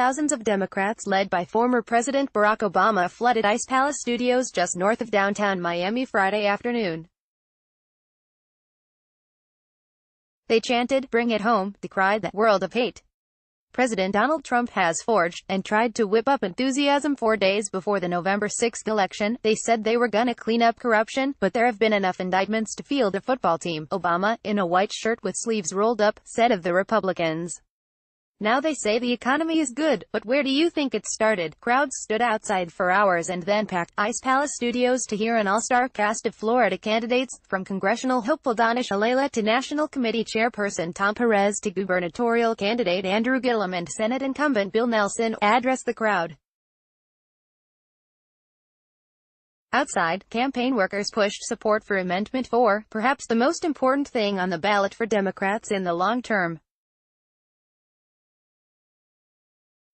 Thousands of Democrats led by former President Barack Obama flooded Ice Palace Studios just north of downtown Miami Friday afternoon. They chanted, "Bring it home," decried the "world of hate" President Donald Trump has forged, and tried to whip up enthusiasm 4 days before the November 6 election. They said they were gonna clean up corruption, but there have been enough indictments to field a football team, Obama, in a white shirt with sleeves rolled up, said of the Republicans. Now they say the economy is good, but where do you think it started? Crowds stood outside for hours and then packed Ice Palace Studios to hear an all-star cast of Florida candidates, from congressional hopeful Donna Shalala to National Committee Chairperson Tom Perez to gubernatorial candidate Andrew Gillum and Senate incumbent Bill Nelson, address the crowd. Outside, campaign workers pushed support for Amendment 4, perhaps the most important thing on the ballot for Democrats in the long term.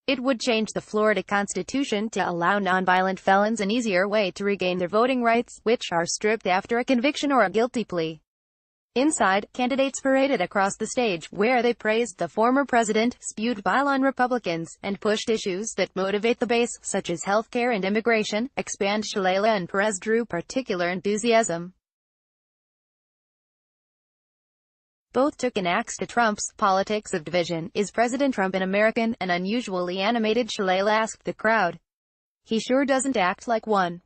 It would change the Florida Constitution to allow nonviolent felons an easier way to regain their voting rights, which are stripped after a conviction or a guilty plea. Inside, candidates paraded across the stage, where they praised the former president, spewed bile on Republicans, and pushed issues that motivate the base, such as health care and immigration. Expand Shalala and Perez drew particular enthusiasm. Both took an axe to Trump's politics of division. Is President Trump an American? An unusually animated Shalala asked the crowd. He sure doesn't act like one.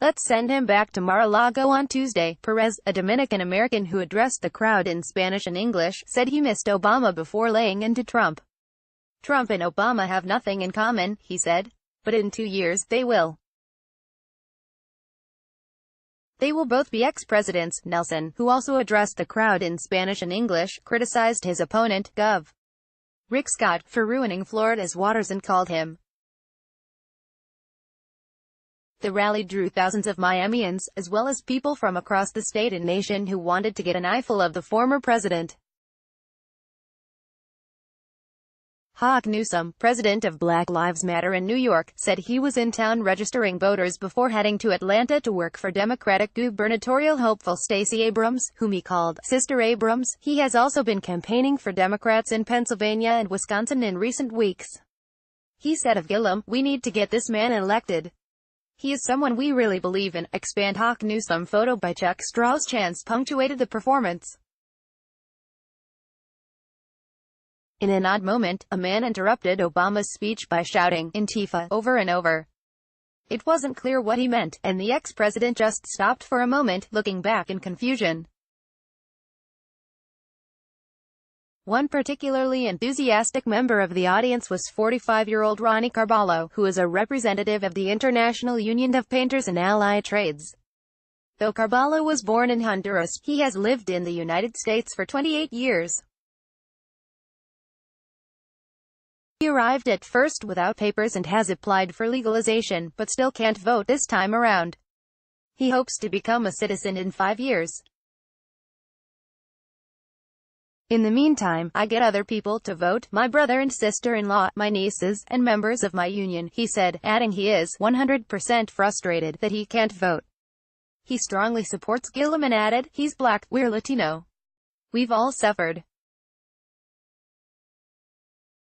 Let's send him back to Mar-a-Lago on Tuesday. Perez, a Dominican-American who addressed the crowd in Spanish and English, said he missed Obama before laying into Trump. Trump and Obama have nothing in common, he said. But in 2 years, they will. They will both be ex-presidents. Nelson, who also addressed the crowd in Spanish and English, criticized his opponent, Gov. Rick Scott, for ruining Florida's waters and called him. The rally drew thousands of Miamians, as well as people from across the state and nation who wanted to get an eyeful of the former president. Hawk Newsome, president of Black Lives Matter in New York, said he was in town registering voters before heading to Atlanta to work for Democratic gubernatorial hopeful Stacey Abrams, whom he called Sister Abrams. He has also been campaigning for Democrats in Pennsylvania and Wisconsin in recent weeks. He said of Gillum, "We need to get this man elected. He is someone we really believe in." Expand Hawk Newsome photo by Chuck Strauss-Chance punctuated the performance. In an odd moment, a man interrupted Obama's speech by shouting, "Antifa," over and over. It wasn't clear what he meant, and the ex-president just stopped for a moment, looking back in confusion. One particularly enthusiastic member of the audience was 45-year-old Ronnie Carballo, who is a representative of the International Union of Painters and Allied Trades. Though Carballo was born in Honduras, he has lived in the United States for 28 years. He arrived at first without papers and has applied for legalization, but still can't vote this time around. He hopes to become a citizen in 5 years. In the meantime, I get other people to vote, my brother and sister-in-law, my nieces, and members of my union, he said, adding he is 100% frustrated that he can't vote. He strongly supports Gillum and added, "He's black, we're Latino. We've all suffered.